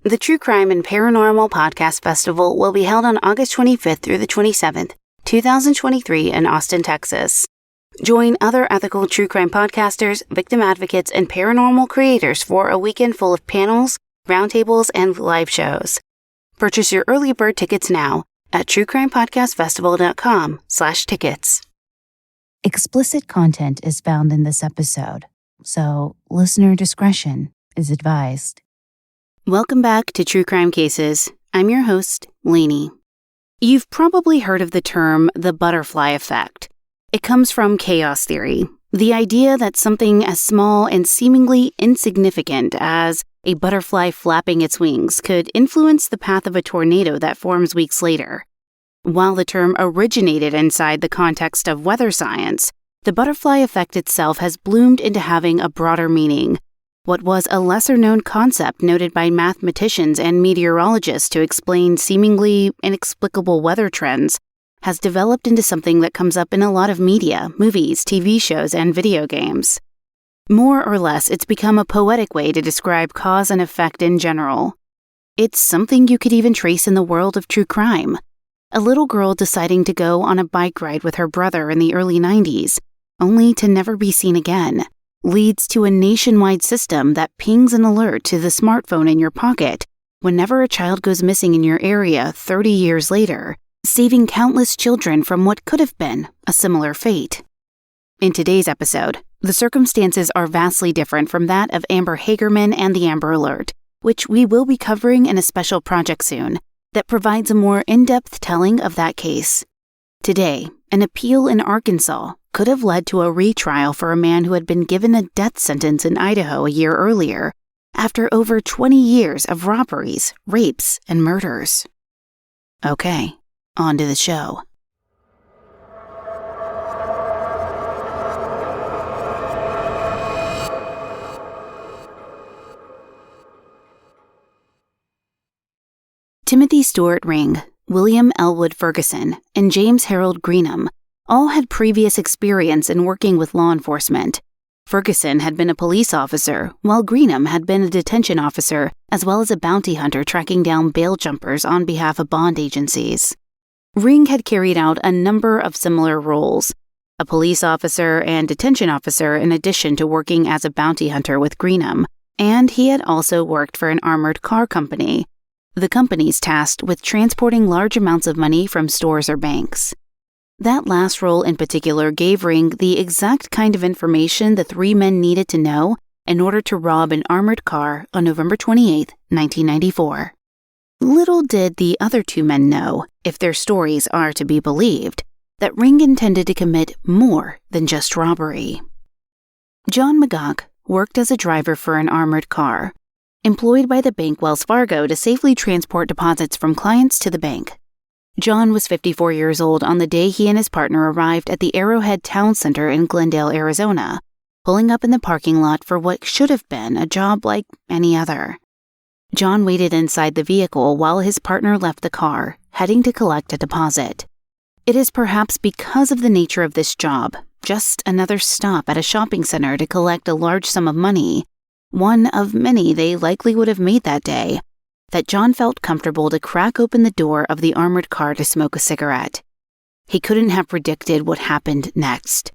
The True Crime and Paranormal Podcast Festival will be held on August 25th through the 27th, 2023 in Austin, Texas. Join other ethical true crime podcasters, victim advocates, and paranormal creators for a weekend full of panels, roundtables, and live shows. Purchase your early bird tickets now at truecrimepodcastfestival.com/tickets. Explicit content is found in this episode, so listener discretion is advised. Welcome back to True Crime Cases. I'm your host, Lainey. You've probably heard of the term the butterfly effect. It comes from chaos theory, the idea that something as small and seemingly insignificant as a butterfly flapping its wings could influence the path of a tornado that forms weeks later. While the term originated inside the context of weather science, the butterfly effect itself has bloomed into having a broader meaning. What was a lesser-known concept noted by mathematicians and meteorologists to explain seemingly inexplicable weather trends has developed into something that comes up in a lot of media, movies, TV shows, and video games. More or less, it's become a poetic way to describe cause and effect in general. It's something you could even trace in the world of true crime. A little girl deciding to go on a bike ride with her brother in the early 90s, only to never be seen again, leads to a nationwide system that pings an alert to the smartphone in your pocket whenever a child goes missing in your area 30 years later, saving countless children from what could have been a similar fate. In today's episode, the circumstances are vastly different from that of Amber Hagerman and the Amber Alert, which we will be covering in a special project soon that provides a more in-depth telling of that case. Today, an appeal in Arkansas could have led to a retrial for a man who had been given a death sentence in Idaho a year earlier, after over 20 years of robberies, rapes, and murders. Okay, on to the show. Timothy Stuart Ring, William Elwood Ferguson, and James Harold Greenham all had previous experience in working with law enforcement. Ferguson had been a police officer, while Greenham had been a detention officer, as well as a bounty hunter tracking down bail jumpers on behalf of bond agencies. Ring had carried out a number of similar roles, a police officer and detention officer in addition to working as a bounty hunter with Greenham, and he had also worked for an armored car company, the company's tasked with transporting large amounts of money from stores or banks. That last role in particular gave Ring the exact kind of information the three men needed to know in order to rob an armored car on November 28, 1994. Little did the other two men know, if their stories are to be believed, that Ring intended to commit more than just robbery. John McGough worked as a driver for an armored car, employed by the bank Wells Fargo to safely transport deposits from clients to the bank. John was 54 years old on the day he and his partner arrived at the Arrowhead Town Center in Glendale, Arizona, pulling up in the parking lot for what should have been a job like any other. John waited inside the vehicle while his partner left the car, heading to collect a deposit. It is perhaps because of the nature of this job, just another stop at a shopping center to collect a large sum of money, one of many they likely would have made that day, that John felt comfortable to crack open the door of the armored car to smoke a cigarette. He couldn't have predicted what happened next,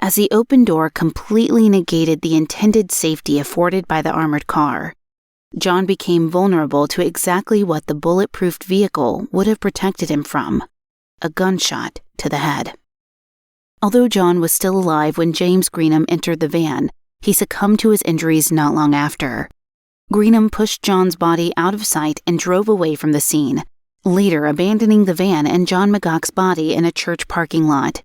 as the open door completely negated the intended safety afforded by the armored car. John became vulnerable to exactly what the bulletproofed vehicle would have protected him from: a gunshot to the head. Although John was still alive when James Greenham entered the van, he succumbed to his injuries not long after. Greenham pushed John's body out of sight and drove away from the scene, later abandoning the van and John McGough's body in a church parking lot.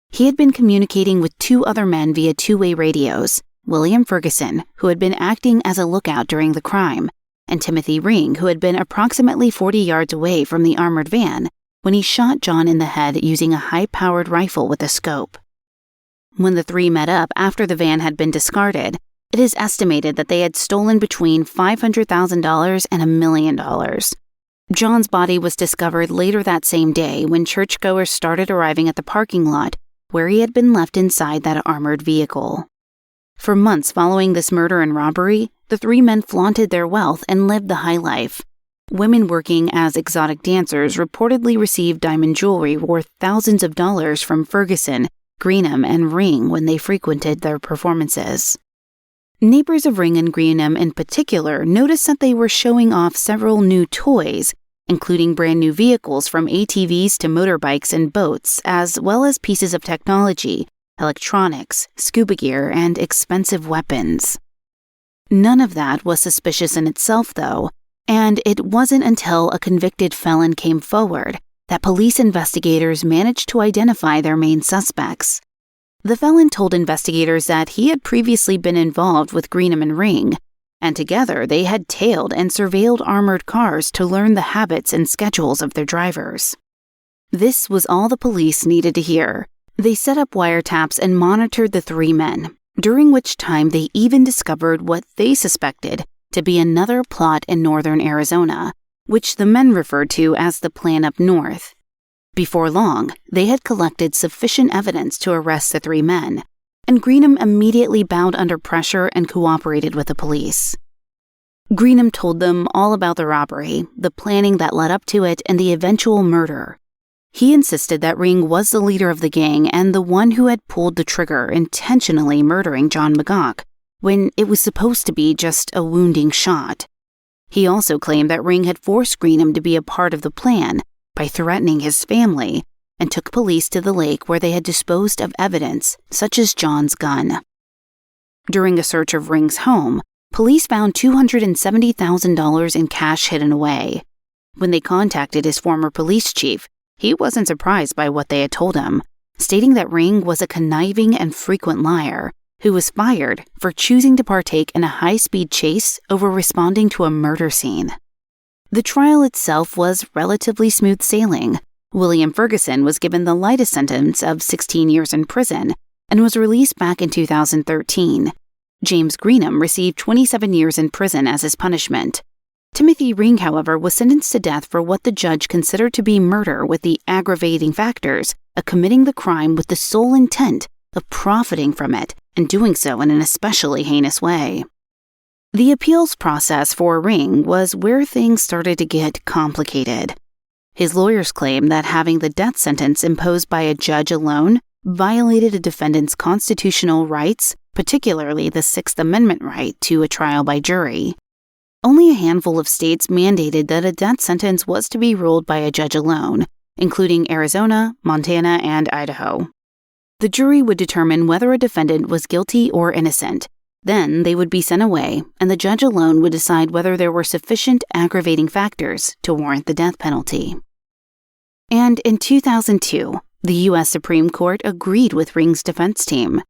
He had been communicating with two other men via two-way radios, William Ferguson, who had been acting as a lookout during the crime, and Timothy Ring, who had been approximately 40 yards away from the armored van when he shot John in the head using a high-powered rifle with a scope. When the three met up after the van had been discarded, it is estimated that they had stolen between $500,000 and $1 million. John's body was discovered later that same day when churchgoers started arriving at the parking lot where he had been left inside that armored vehicle. For months following this murder and robbery, The three men flaunted their wealth and lived the high life. Women working as exotic dancers reportedly received diamond jewelry worth thousands of dollars from Ferguson, Greenham, and Ring when they frequented their performances. Neighbors of Ring and Greenham in particular noticed that they were showing off several new toys, including brand new vehicles from ATVs to motorbikes and boats, as well as pieces of technology, electronics, scuba gear, and expensive weapons. None of that was suspicious in itself, though, and it wasn't until a convicted felon came forward that police investigators managed to identify their main suspects. The felon told investigators that he had previously been involved with Greenham and Ring, and together they had tailed and surveilled armored cars to learn the habits and schedules of their drivers. This was all the police needed to hear. They set up wiretaps and monitored the three men, during which time they even discovered what they suspected to be another plot in northern Arizona, which the men referred to as the Plan Up North. Before long, they had collected sufficient evidence to arrest the three men, and Greenham immediately bowed under pressure and cooperated with the police. Greenham told them all about the robbery, the planning that led up to it, and the eventual murder. He insisted that Ring was the leader of the gang and the one who had pulled the trigger, intentionally murdering John McGough, when it was supposed to be just a wounding shot. He also claimed that Ring had forced Greenham to be a part of the plan by threatening his family, and took police to the lake where they had disposed of evidence, such as John's gun. During a search of Ring's home, police found $270,000 in cash hidden away. When they contacted his former police chief, he wasn't surprised by what they had told him, stating that Ring was a conniving and frequent liar who was fired for choosing to partake in a high-speed chase over responding to a murder scene. The trial itself was relatively smooth sailing. William Ferguson was given the lightest sentence of 16 years in prison and was released back in 2013. James Greenham received 27 years in prison as his punishment. Timothy Ring, however, was sentenced to death for what the judge considered to be murder with the aggravating factors of committing the crime with the sole intent of profiting from it and doing so in an especially heinous way. The appeals process for Ring was where things started to get complicated. His lawyers claimed that having the death sentence imposed by a judge alone violated a defendant's constitutional rights, particularly the Sixth Amendment right to a trial by jury. Only a handful of states mandated that a death sentence was to be ruled by a judge alone, including Arizona, Montana, and Idaho. The jury would determine whether a defendant was guilty or innocent. Then they would be sent away, and the judge alone would decide whether there were sufficient aggravating factors to warrant the death penalty. And in 2002, the U.S. Supreme Court agreed with Ring's defense team.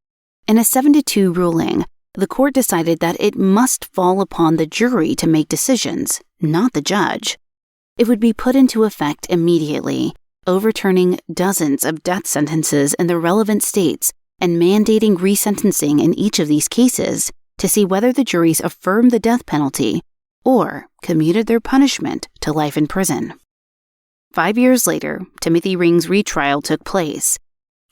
In a 7-2 ruling, the court decided that it must fall upon the jury to make decisions, not the judge. It would be put into effect immediately, overturning dozens of death sentences in the relevant states and mandating resentencing in each of these cases to see whether the juries affirmed the death penalty or commuted their punishment to life in prison. 5 years later, Timothy Ring's retrial took place.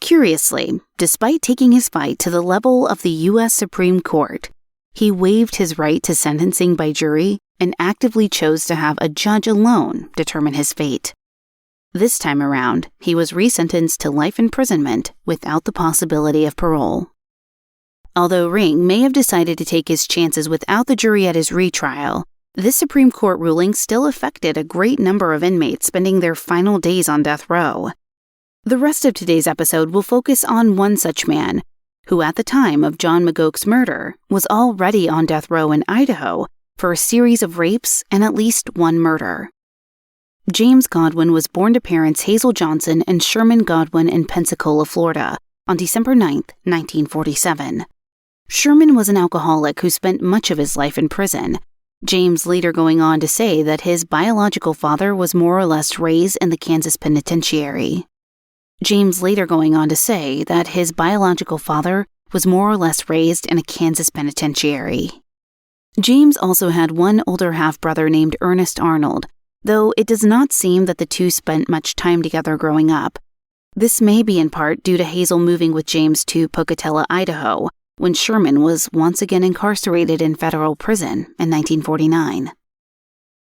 Curiously, despite taking his fight to the level of the U.S. Supreme Court, he waived his right to sentencing by jury and actively chose to have a judge alone determine his fate. This time around, he was resentenced to life imprisonment without the possibility of parole. Although Ring may have decided to take his chances without the jury at his retrial, this Supreme Court ruling still affected a great number of inmates spending their final days on death row. The rest of today's episode will focus on one such man, who at the time of John McGough's murder was already on death row in Idaho for a series of rapes and at least one murder. James Godwin was born to parents Hazel Johnson and Sherman Godwin in Pensacola, Florida, on December 9, 1947. Sherman was an alcoholic who spent much of his life in prison, James later going on to say that his biological father was more or less raised in the Kansas penitentiary. James later going on to say that his biological father was more or less raised in a Kansas penitentiary. James also had one older half-brother named Ernest Arnold, though it does not seem that the two spent much time together growing up. This may be in part due to Hazel moving with James to Pocatello, Idaho, when Sherman was once again incarcerated in federal prison in 1949.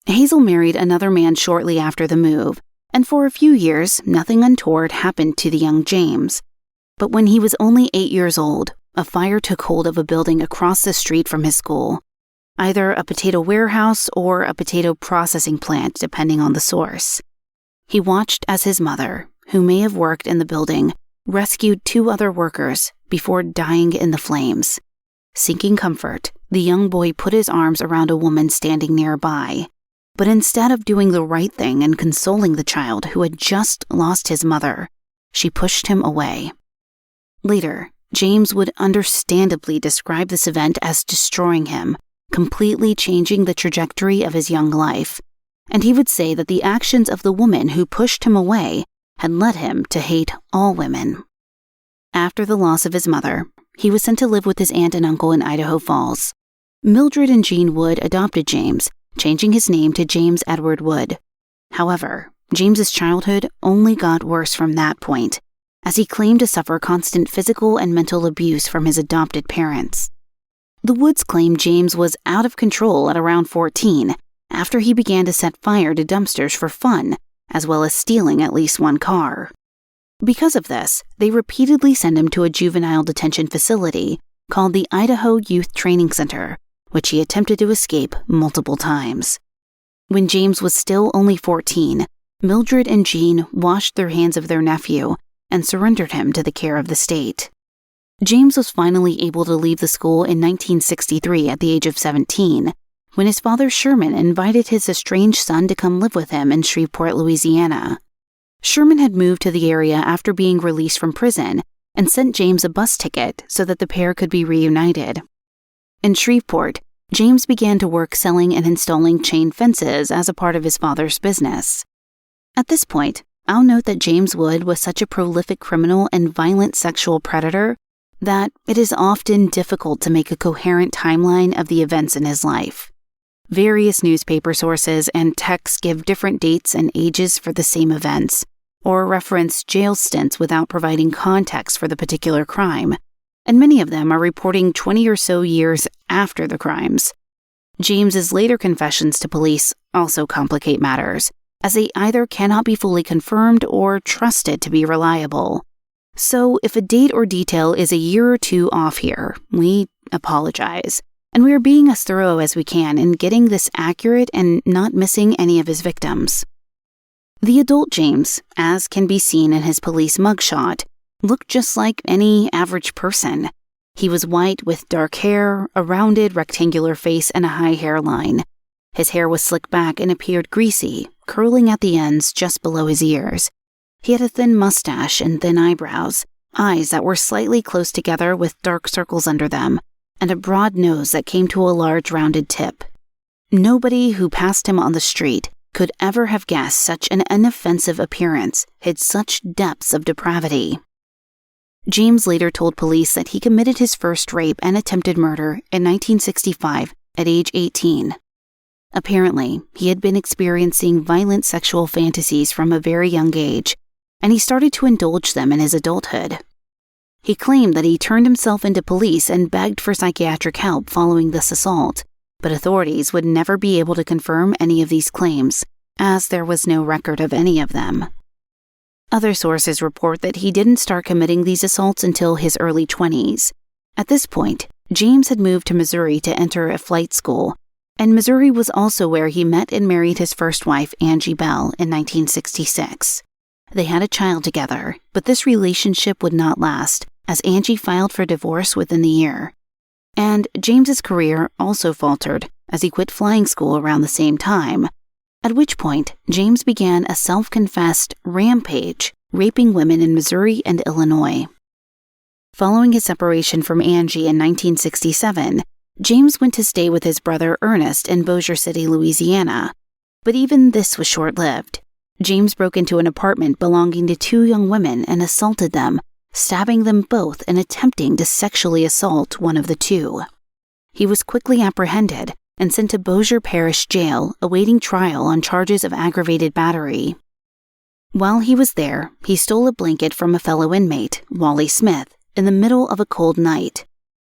Hazel married another man shortly after the move, and for a few years, nothing untoward happened to the young James. But when he was only 8 years old, a fire took hold of a building across the street from his school, either a potato warehouse or a potato processing plant, depending on the source. He watched as his mother, who may have worked in the building, rescued 2 other workers before dying in the flames. Seeking comfort, the young boy put his arms around a woman standing nearby. But instead of doing the right thing and consoling the child who had just lost his mother, she pushed him away. Later, James would understandably describe this event as destroying him, completely changing the trajectory of his young life, and he would say that the actions of the woman who pushed him away had led him to hate all women. After the loss of his mother, he was sent to live with his aunt and uncle in Idaho Falls. Mildred and Jean Wood adopted James, changing his name to James Edward Wood. However, James's childhood only got worse from that point, as he claimed to suffer constant physical and mental abuse from his adopted parents. The Woods claim James was out of control at around 14, after he began to set fire to dumpsters for fun, as well as stealing at least one car. Because of this, they repeatedly sent him to a juvenile detention facility called the Idaho Youth Training Center, which he attempted to escape multiple times. When James was still only 14, Mildred and Jean washed their hands of their nephew and surrendered him to the care of the state. James was finally able to leave the school in 1963 at the age of 17, when his father Sherman invited his estranged son to come live with him in Shreveport, Louisiana. Sherman had moved to the area after being released from prison and sent James a bus ticket so that the pair could be reunited. In Shreveport, James began to work selling and installing chain fences as a part of his father's business. At this point, I'll note that James Wood was such a prolific criminal and violent sexual predator that it is often difficult to make a coherent timeline of the events in his life. Various newspaper sources and texts give different dates and ages for the same events, or reference jail stints without providing context for the particular crime, and many of them are reporting 20 or so years after the crimes. James's later confessions to police also complicate matters, as they either cannot be fully confirmed or trusted to be reliable. So if a date or detail is a year or two off here, we apologize, and we are being as thorough as we can in getting this accurate and not missing any of his victims. The adult James, as can be seen in his police mugshot, looked just like any average person. He was white with dark hair, a rounded rectangular face, and a high hairline. His hair was slicked back and appeared greasy, curling at the ends just below his ears. He had a thin mustache and thin eyebrows, eyes that were slightly close together with dark circles under them, and a broad nose that came to a large rounded tip. Nobody who passed him on the street could ever have guessed such an inoffensive appearance hid such depths of depravity. James later told police that he committed his first rape and attempted murder in 1965 at age 18. Apparently, he had been experiencing violent sexual fantasies from a very young age, and he started to indulge them in his adulthood. He claimed that he turned himself into police and begged for psychiatric help following this assault, but authorities would never be able to confirm any of these claims, as there was no record of any of them. Other sources report that he didn't start committing these assaults until his early 20s. At this point, James had moved to Missouri to enter a flight school, and Missouri was also where he met and married his first wife, Angie Bell, in 1966. They had a child together, but this relationship would not last, as Angie filed for divorce within the year. And James's career also faltered, as he quit flying school around the same time, at which point James began a self-confessed rampage, raping women in Missouri and Illinois. Following his separation from Angie in 1967, James went to stay with his brother Ernest in Bossier City, Louisiana. But even this was short-lived. James broke into an apartment belonging to 2 young women and assaulted them, stabbing them both and attempting to sexually assault one of the 2. He was quickly apprehended and sent to Bossier Parish Jail, awaiting trial on charges of aggravated battery. While he was there, he stole a blanket from a fellow inmate, Wally Smith, in the middle of a cold night.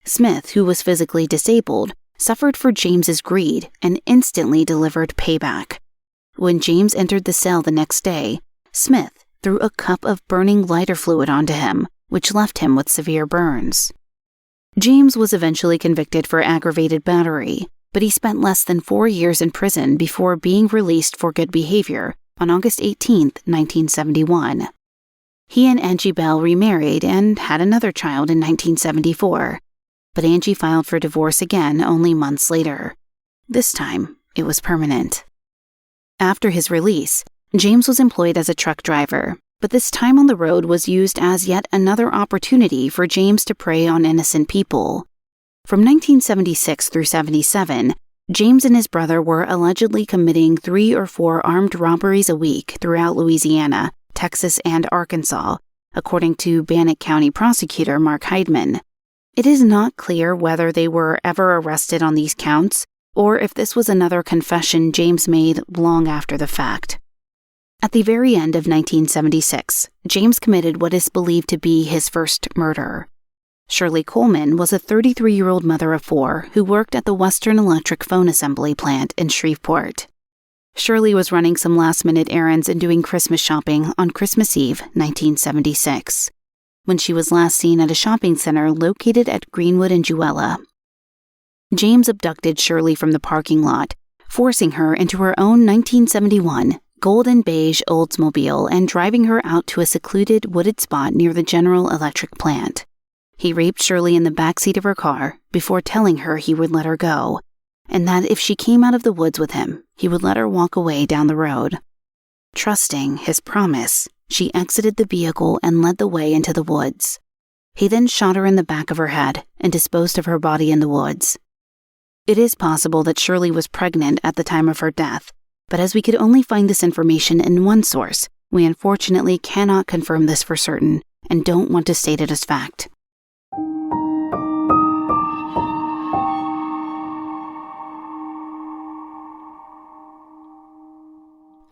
Smith, who was physically disabled, suffered for James's greed and instantly delivered payback. When James entered the cell the next day, Smith threw a cup of burning lighter fluid onto him, which left him with severe burns. James was eventually convicted for aggravated battery, but he spent less than 4 years in prison before being released for good behavior on August 18, 1971. He and Angie Bell remarried and had another child in 1974, but Angie filed for divorce again only months later. This time, it was permanent. After his release, James was employed as a truck driver, but this time on the road was used as yet another opportunity for James to prey on innocent people. From 1976 through 77, James and his brother were allegedly committing 3 or 4 armed robberies a week throughout Louisiana, Texas, and Arkansas, according to Bannock County prosecutor Mark Heidman. It is not clear whether they were ever arrested on these counts, or if this was another confession James made long after the fact. At the very end of 1976, James committed what is believed to be his first murder. Shirley Coleman was a 33-year-old mother of 4 who worked at the Western Electric phone assembly plant in Shreveport. Shirley was running some last-minute errands and doing Christmas shopping on Christmas Eve, 1976, when she was last seen at a shopping center located at Greenwood and Jewella. James abducted Shirley from the parking lot, forcing her into her own 1971 golden beige Oldsmobile and driving her out to a secluded wooded spot near the General Electric plant. He raped Shirley in the backseat of her car before telling her he would let her go, and that if she came out of the woods with him, he would let her walk away down the road. Trusting his promise, she exited the vehicle and led the way into the woods. He then shot her in the back of her head and disposed of her body in the woods. It is possible that Shirley was pregnant at the time of her death, but as we could only find this information in one source, we unfortunately cannot confirm this for certain and don't want to state it as fact.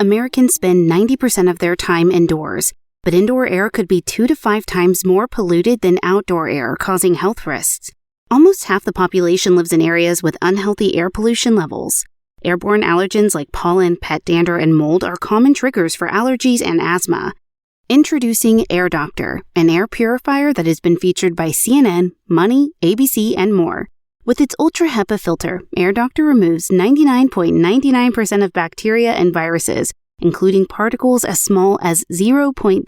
Americans spend 90% of their time indoors, but indoor air could be 2 to 5 times more polluted than outdoor air, causing health risks. Almost half the population lives in areas with unhealthy air pollution levels. Airborne allergens like pollen, pet dander, and mold are common triggers for allergies and asthma. Introducing Air Doctor, an air purifier that has been featured by CNN, Money, ABC, and more. With its Ultra HEPA filter, Air Doctor removes 99.99% of bacteria and viruses, including particles as small as 0.003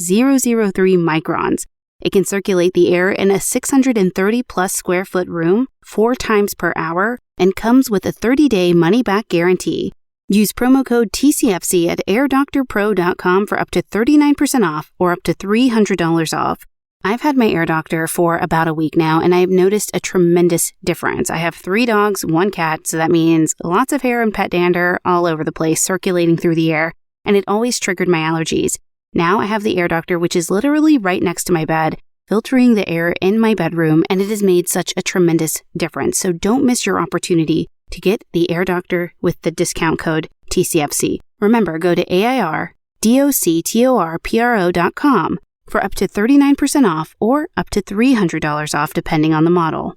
microns. It can circulate the air in a 630-plus square foot room 4 times per hour and comes with a 30-day money-back guarantee. Use promo code TCFC at airdoctorpro.com for up to 39% off or up to $300 off. I've had my Air Doctor for about a week now, and I have noticed a tremendous difference. I have 3 dogs, 1 cat, so that means lots of hair and pet dander all over the place circulating through the air, and it always triggered my allergies. Now I have the Air Doctor, which is literally right next to my bed, filtering the air in my bedroom, and it has made such a tremendous difference. So don't miss your opportunity to get the Air Doctor with the discount code TCFC. Remember, go to AIRDOCTORPRO.com for up to 39% off or up to $300 off depending on the model.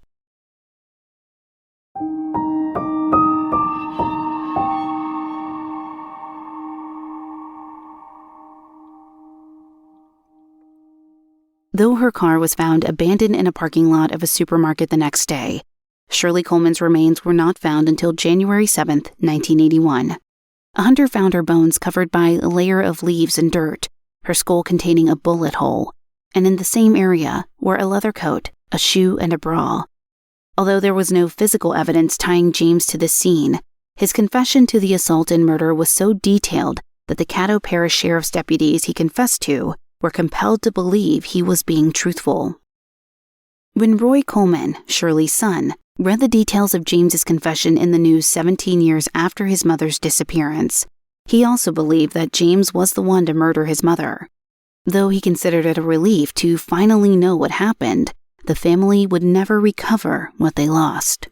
Though her car was found abandoned in a parking lot of a supermarket the next day, Shirley Coleman's remains were not found until January 7, 1981. A hunter found her bones covered by a layer of leaves and dirt, her skull containing a bullet hole, and in the same area were a leather coat, a shoe, and a bra. Although there was no physical evidence tying James to this scene, his confession to the assault and murder was so detailed that the Caddo Parish Sheriff's deputies he confessed to were compelled to believe he was being truthful. When Roy Coleman, Shirley's son, read the details of James's confession in the news 17 years after his mother's disappearance, he also believed that James was the one to murder his mother. Though he considered it a relief to finally know what happened, the family would never recover what they lost.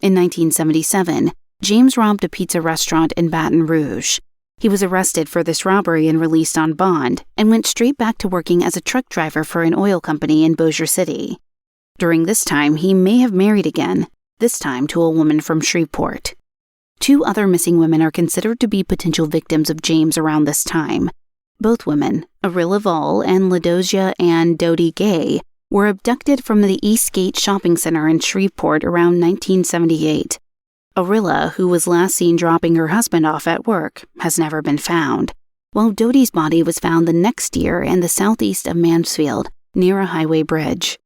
In 1977, James robbed a pizza restaurant in Baton Rouge. He was arrested for this robbery and released on bond, and went straight back to working as a truck driver for an oil company in Bossier City. During this time, he may have married again, this time to a woman from Shreveport. 2 other missing women are considered to be potential victims of James around this time. Both women, Arilla Vall and LaDosia Ann Doty Gay, were abducted from the Eastgate Shopping Center in Shreveport around 1978. Arilla, who was last seen dropping her husband off at work, has never been found, while Doty's body was found the next year in the southeast of Mansfield, near a highway bridge.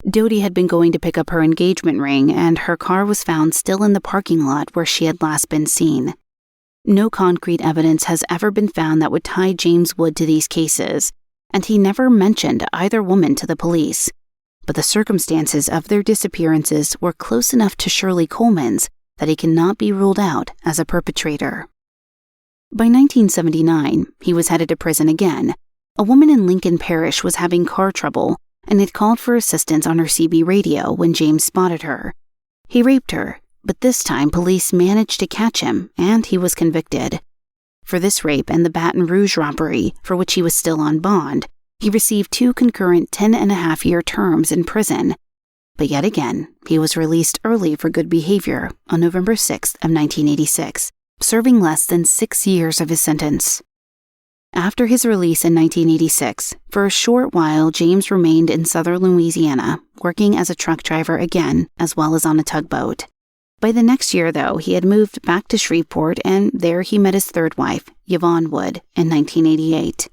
Doty had been going to pick up her engagement ring, and her car was found still in the parking lot where she had last been seen. No concrete evidence has ever been found that would tie James Wood to these cases, and he never mentioned either woman to the police. But the circumstances of their disappearances were close enough to Shirley Coleman's that he cannot be ruled out as a perpetrator. By 1979, he was headed to prison again. A woman in Lincoln Parish was having car trouble and had called for assistance on her CB radio when James spotted her. He raped her, but this time police managed to catch him, and he was convicted. For this rape and the Baton Rouge robbery, for which he was still on bond, he received 2 concurrent 10.5-year terms in prison. But yet again, he was released early for good behavior on November 6th of 1986, serving less than 6 years of his sentence. After his release in 1986, for a short while James remained in southern Louisiana, working as a truck driver again, as well as on a tugboat. By the next year, though, he had moved back to Shreveport, and there he met his third wife, Yvonne Wood, in 1988.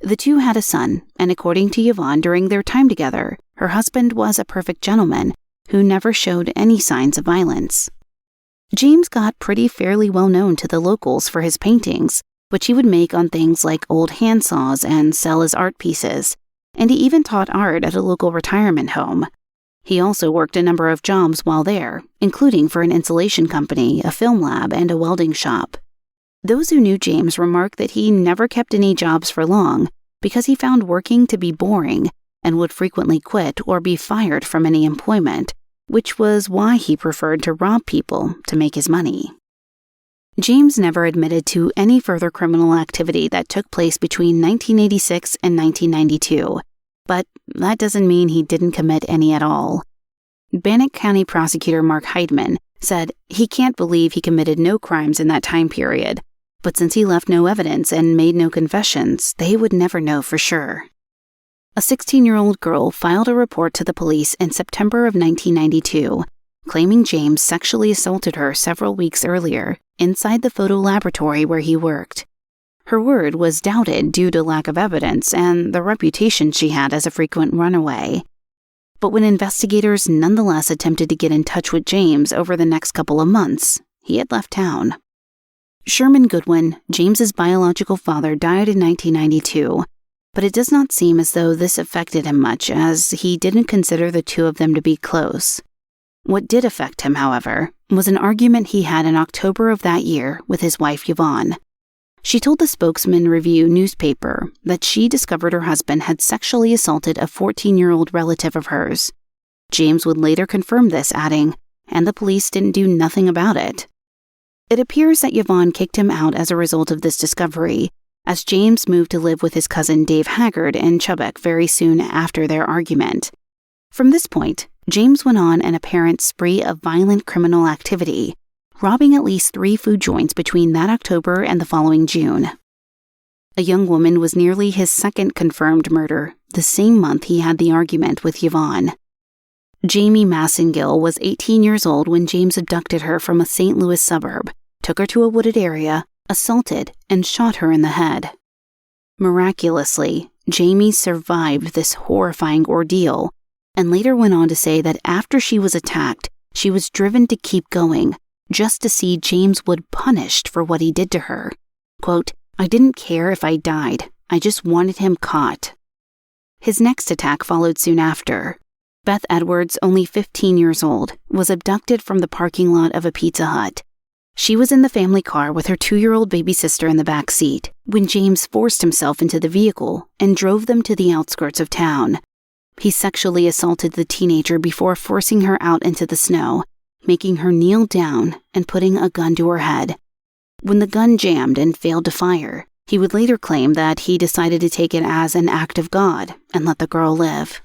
The two had a son, and according to Yvonne, during their time together, her husband was a perfect gentleman who never showed any signs of violence. James got pretty fairly well known to the locals for his paintings, which he would make on things like old handsaws and sell as art pieces, and he even taught art at a local retirement home. He also worked a number of jobs while there, including for an insulation company, a film lab, and a welding shop. Those who knew James remarked that he never kept any jobs for long because he found working to be boring and would frequently quit or be fired from any employment, which was why he preferred to rob people to make his money. James never admitted to any further criminal activity that took place between 1986 and 1992, but that doesn't mean he didn't commit any at all. Bannock County Prosecutor Mark Heidman said he can't believe he committed no crimes in that time period, but since he left no evidence and made no confessions, they would never know for sure. A 16-year-old girl filed a report to the police in September of 1992, claiming James sexually assaulted her several weeks earlier inside the photo laboratory where he worked. Her word was doubted due to lack of evidence and the reputation she had as a frequent runaway. But when investigators nonetheless attempted to get in touch with James over the next couple of months, he had left town. Sherman Goodwin, James's biological father, died in 1992, but it does not seem as though this affected him much, as he didn't consider the two of them to be close. What did affect him, however, was an argument he had in October of that year with his wife Yvonne. She told the Spokesman Review newspaper that she discovered her husband had sexually assaulted a 14-year-old relative of hers. James would later confirm this, adding, "And the police didn't do nothing about it." It appears that Yvonne kicked him out as a result of this discovery, as James moved to live with his cousin Dave Haggard in Chubbuck very soon after their argument. From this point, James went on an apparent spree of violent criminal activity, robbing at least 3 food joints between that October and the following June. A young woman was nearly his second confirmed murder, the same month he had the argument with Yvonne. Jamie Massengill was 18 years old when James abducted her from a St. Louis suburb, took her to a wooded area, assaulted, and shot her in the head. Miraculously, Jamie survived this horrifying ordeal, and later went on to say that after she was attacked, she was driven to keep going, just to see James Wood punished for what he did to her. Quote, "I didn't care if I died, I just wanted him caught." His next attack followed soon after. Beth Edwards, only 15 years old, was abducted from the parking lot of a Pizza Hut. She was in the family car with her 2-year-old baby sister in the back seat when James forced himself into the vehicle and drove them to the outskirts of town. He sexually assaulted the teenager before forcing her out into the snow, making her kneel down and putting a gun to her head. When the gun jammed and failed to fire, he would later claim that he decided to take it as an act of God and let the girl live.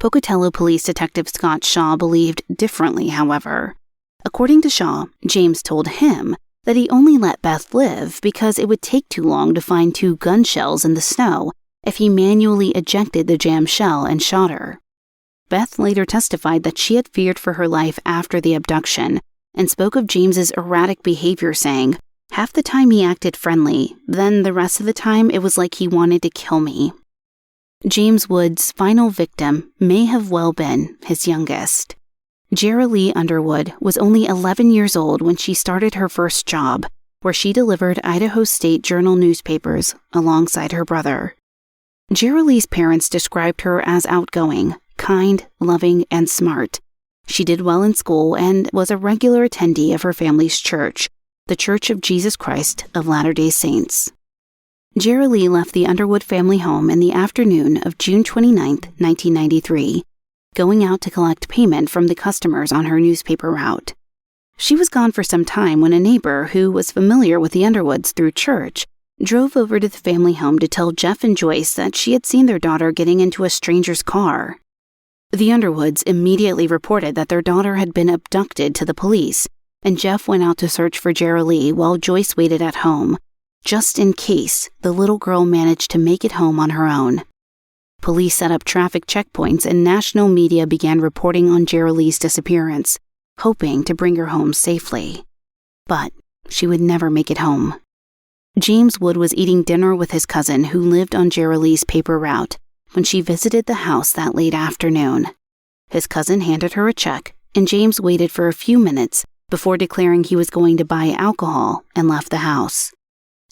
Pocatello Police Detective Scott Shaw believed differently, however. According to Shaw, James told him that he only let Beth live because it would take too long to find 2 gun shells in the snow if he manually ejected the jammed shell and shot her. Beth later testified that she had feared for her life after the abduction and spoke of James's erratic behavior, saying, "Half the time he acted friendly, then the rest of the time it was like he wanted to kill me." James Wood's final victim may have well been his youngest. Jera Lee Underwood was only 11 years old when she started her first job, where she delivered Idaho State Journal newspapers alongside her brother. Jera Lee's parents described her as outgoing, kind, loving, and smart. She did well in school and was a regular attendee of her family's church, the Church of Jesus Christ of Latter-day Saints. Jera Lee left the Underwood family home in the afternoon of June 29, 1993, going out to collect payment from the customers on her newspaper route. She was gone for some time when a neighbor who was familiar with the Underwoods through church drove over to the family home to tell Jeff and Joyce that she had seen their daughter getting into a stranger's car. The Underwoods immediately reported that their daughter had been abducted to the police, and Jeff went out to search for Jera Lee while Joyce waited at home, just in case the little girl managed to make it home on her own. Police set up traffic checkpoints and national media began reporting on Jera Lee's disappearance, hoping to bring her home safely. But she would never make it home. James Wood was eating dinner with his cousin who lived on Jera Lee's paper route when she visited the house that late afternoon. His cousin handed her a check, and James waited for a few minutes before declaring he was going to buy alcohol and left the house.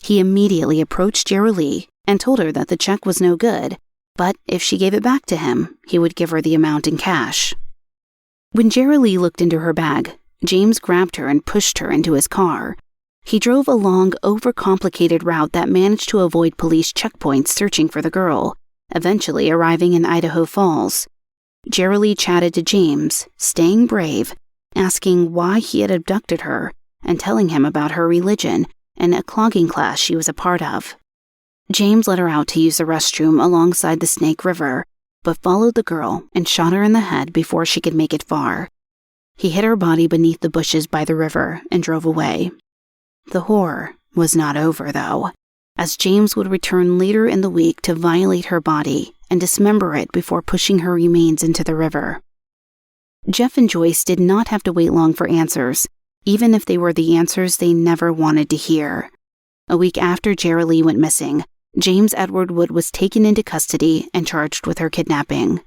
He immediately approached Jera Lee and told her that the check was no good, but if she gave it back to him, he would give her the amount in cash. When Jera Lee looked into her bag, James grabbed her and pushed her into his car. He drove a long, overcomplicated route that managed to avoid police checkpoints searching for the girl, eventually arriving in Idaho Falls. Jera Lee chatted to James, staying brave, asking why he had abducted her, and telling him about her religion and a clogging class she was a part of. James let her out to use the restroom alongside the Snake River, but followed the girl and shot her in the head before she could make it far. He hid her body beneath the bushes by the river and drove away. The horror was not over, though, as James would return later in the week to violate her body and dismember it before pushing her remains into the river. Jeff and Joyce did not have to wait long for answers, even if they were the answers they never wanted to hear. A week after Jera Lee went missing, James Edward Wood was taken into custody and charged with her kidnapping.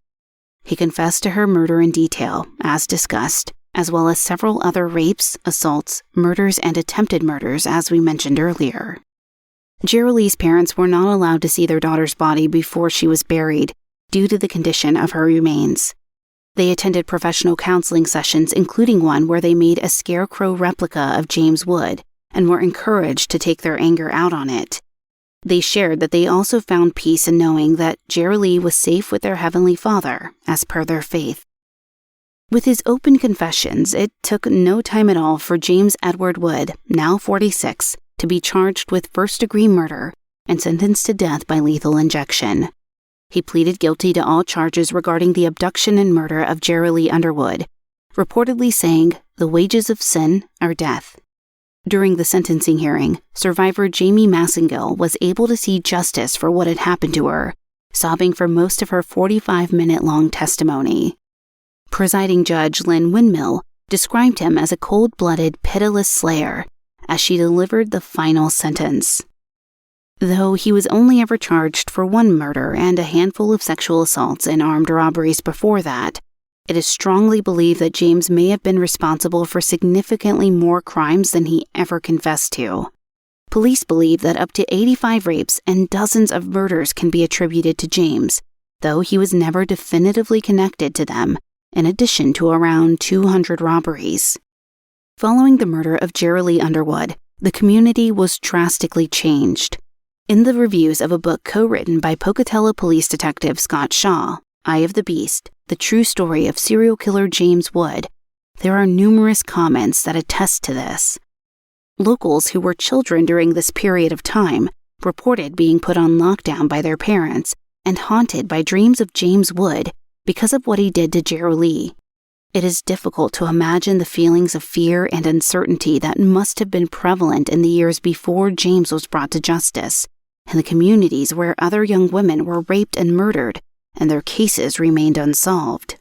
He confessed to her murder in detail, as discussed, as well as several other rapes, assaults, murders, and attempted murders, as we mentioned earlier. Jera Lee's parents were not allowed to see their daughter's body before she was buried due to the condition of her remains. They attended professional counseling sessions, including one where they made a scarecrow replica of James Wood and were encouraged to take their anger out on it. They shared that they also found peace in knowing that Jera Lee was safe with their Heavenly Father, as per their faith. With his open confessions, it took no time at all for James Edward Wood, now 46, to be charged with first-degree murder and sentenced to death by lethal injection. He pleaded guilty to all charges regarding the abduction and murder of Jera Lee Underwood, reportedly saying, "The wages of sin are death." During the sentencing hearing, survivor Jamie Massengill was able to see justice for what had happened to her, sobbing for most of her 45-minute-long testimony. Presiding Judge Lynn Windmill described him as a cold-blooded, pitiless slayer as she delivered the final sentence. Though he was only ever charged for one murder and a handful of sexual assaults and armed robberies before that, it is strongly believed that James may have been responsible for significantly more crimes than he ever confessed to. Police believe that up to 85 rapes and dozens of murders can be attributed to James, though he was never definitively connected to them, in addition to around 200 robberies. Following the murder of Jera Lee Underwood, the community was drastically changed. In the reviews of a book co-written by Pocatello Police Detective Scott Shaw, Eye of the Beast, The True Story of Serial Killer James Wood, there are numerous comments that attest to this. Locals who were children during this period of time reported being put on lockdown by their parents and haunted by dreams of James Wood because of what he did to Jerry Lee. It is difficult to imagine the feelings of fear and uncertainty that must have been prevalent in the years before James was brought to justice, in the communities where other young women were raped and murdered, and their cases remained unsolved.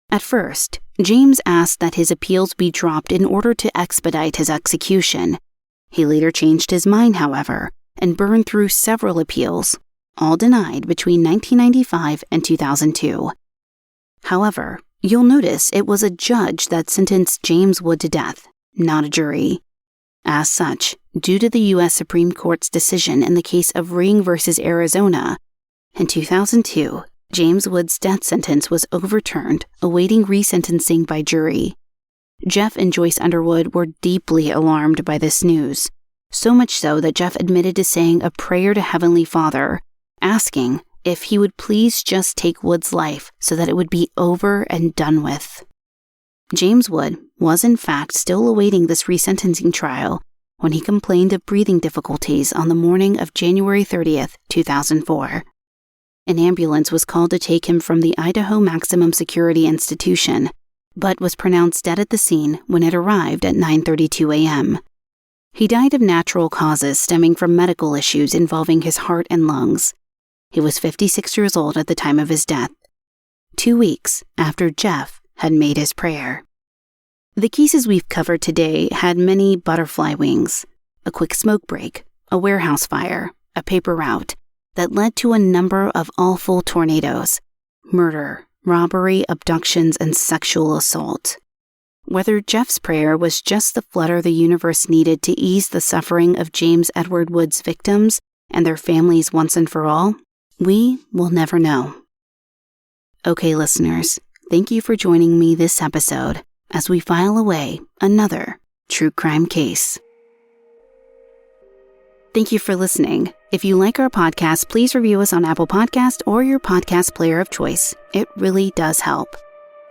At first, James asked that his appeals be dropped in order to expedite his execution. He later changed his mind, however, and burned through several appeals, all denied between 1995 and 2002. However, you'll notice it was a judge that sentenced James Wood to death, not a jury. As such, due to the U.S. Supreme Court's decision in the case of Ring v. Arizona, in 2002, James Wood's death sentence was overturned, awaiting resentencing by jury. Jeff and Joyce Underwood were deeply alarmed by this news, so much so that Jeff admitted to saying a prayer to Heavenly Father, asking if he would please just take Wood's life so that it would be over and done with. James Wood was in fact still awaiting this resentencing trial when he complained of breathing difficulties on the morning of January 30th, 2004. An ambulance was called to take him from the Idaho Maximum Security Institution, but was pronounced dead at the scene when it arrived at 9:32 a.m. He died of natural causes stemming from medical issues involving his heart and lungs. He was 56 years old at the time of his death, 2 weeks after Jeff had made his prayer. The cases we've covered today had many butterfly wings: a quick smoke break, a warehouse fire, a paper route that led to a number of awful tornadoes, murder, robbery, abductions, and sexual assault. Whether Jeff's prayer was just the flutter the universe needed to ease the suffering of James Edward Wood's victims and their families once and for all, we will never know. Okay, listeners, thank you for joining me this episode as we file away another true crime case. Thank you for listening. If you like our podcast, please review us on Apple Podcast or your podcast player of choice. It really does help.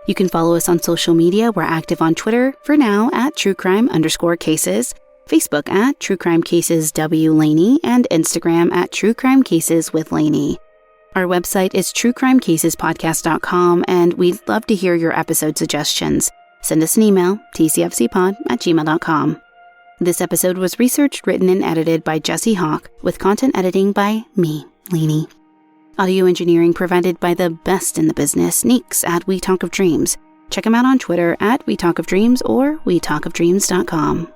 You can follow us on social media. We're active on Twitter, for now, at truecrime_cases, Facebook at True Crime Cases W. Laney, and Instagram at True Crime Cases with Laney. Our website is truecrimecasespodcast.com, and we'd love to hear your episode suggestions. Send us an email, tcfcpod@gmail.com. This episode was researched, written, and edited by Jesse Hawk, with content editing by me, Laney. Audio engineering provided by the best in the business, Neeks at We Talk of Dreams. Check him out on Twitter at We Talk of Dreams or WeTalkOfDreams.com.